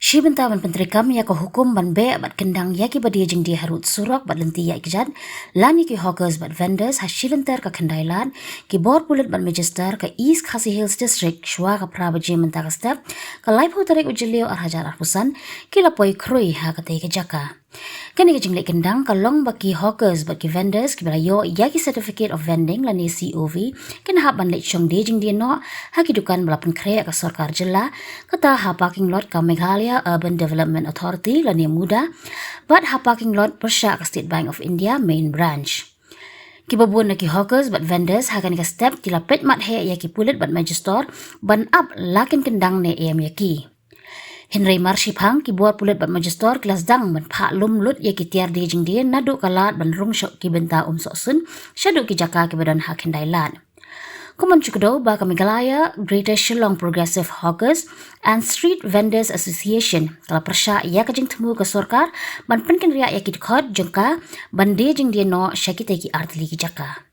Shi benta ban Menteri Kam ya ko hukum ban be bat kendang ya ki badia jeng dia harut surak bat lenti ya kijat lan ki hawkers bat vendors ha shilenter ka kendailan ki bor pulit bat magister ka East Khasi Hills District shwa ka prabaji menta ka step ka live ho tarik ujilio arhajar arpusan ki lapoi krui ha ka te ke jaka. Kani ke jinglek kendang ka long baki hawkers baki vendors ki balayo ya ki certificate of vending lani COV ken ha ban lek chong de jing dia no ha ki dukan balapan kre ka sarkar jilla kata ha parking lot ka Meghalaya Urban Development Authority lani muda bat ha parking lot Persha ka State Bank of India main branch. Kibabun na ki hawkers bat vendors ha kani ka step ki lapet mat he ya ki pulit bat magister ban up lakin kendang ne em ya ki. Henry Marshipang ki buat pulit bat magister kelas dang ban phak lum lut ya ki tiar de jing dia nadu kalat ban rung syok ki benta sok sun syadu ki jaka ki badan ha kendailan. Kuman cukdo ba ka Meghalaya Greater Shillong Progressive Hawkers and Street Vendors Association kala persya ya ka jing temu ka sarkar ban penken ria ya ki khot jengka ban de jing dia no syakite ki artli ki jaka.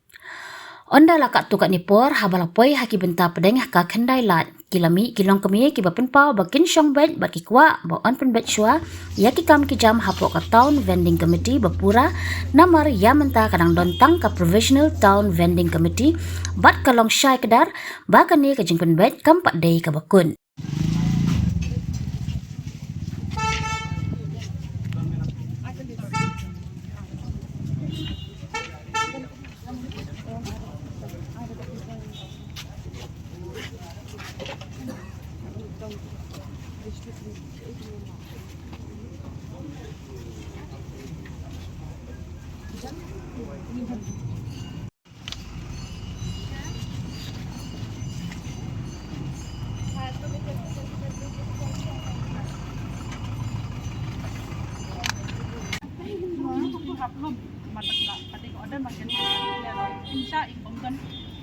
Onda lakat tukat nipor habalapoi haki benta pedengah ka kendailan kilami kilong kami ki bapen pau bakin syong bet bat ki kwa ba on pen bet shwa ya ki kam ki jam hapok ka town vending committee bapura namar ya menta kadang dontang ka provisional town vending committee bat kalong syai kedar ba kani ka jing pen bet kam pat dei ka bakun.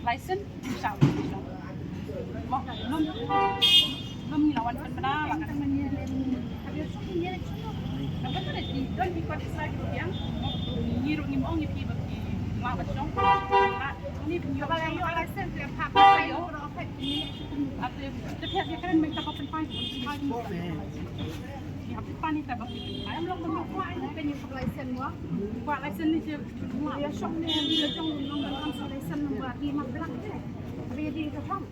License insya belum lawan pernah lah kan dapat ada di don di kota lagi yang ngiru ngimong ngipi bagi lawan dong ini kalau yang license dia pakai yo atau setiap kan mereka pakai ya pani tak bagi ayam lo belum kuat kan yang license kuat license ni dia syok ni dia jong nombor license nombor 15 tapi dia faham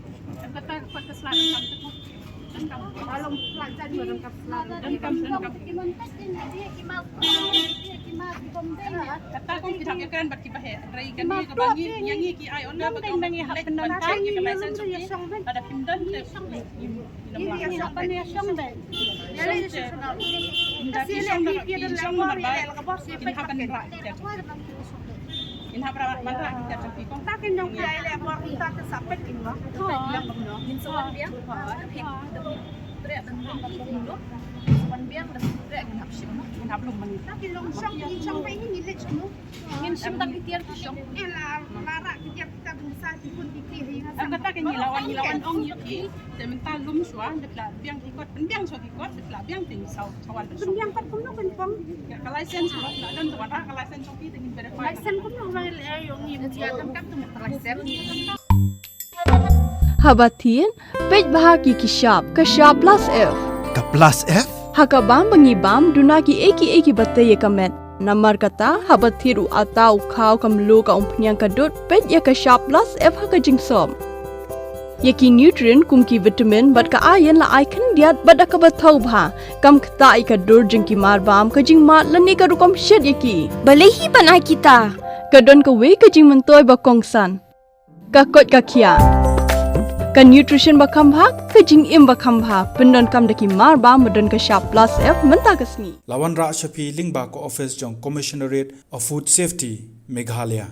kata kuat keselatan kalau pelajar juga lengkap lengkap kata kong kita keren bagi bahe rai kan ni ke bagi yang ni ki ai onda bagi nang hak penonton ki kemasan suci ada pindan te ini apa ni syong deh jadi syong tapi syong ini hak kan in hapra mantap kita tapi kong takin dong kiai le bor kita ke sapet in wa to bilang beno min sowan biang pek trek dan dulu sowan biang dan trek in hap sim in hap lum men takin long syong pe ini milik semua ngin sim tak tiar syong ela lara kita bisa dipun dikiri kata ke lawan ong yuki semental lum swa dekla biang ikut pendiang so ikut dekla biang ting sawan pendiang kat pun pun ka license wa dan tuan ka license so kita ingin verify license pun yung dia kan tu license Habatin pej bahagi ki shop ka shop plus F Ka plus F hakabam bangibam dunaki eki bataye kamet namar kata habathiru atau khaw kamlu ka umpnyang kadut pej ya ka shop plus F haka jingsom yaki nutrient kumki vitamin bat ka iron la icon diat bat ka bathau bha kam khta i ka dur jingki marbam ka jing mat lani ka rukom shed yaki balehi banai kita kadon ka we ka jing mentoy ba kongsan ka kot ka khia ka nutrition ba khambha ka jing im ba khambha pendon kam daki marba modon ka shop plus F menta kasni Lawan Ra Shafi Lingba ko office jong Commissionerate of Food Safety Meghalaya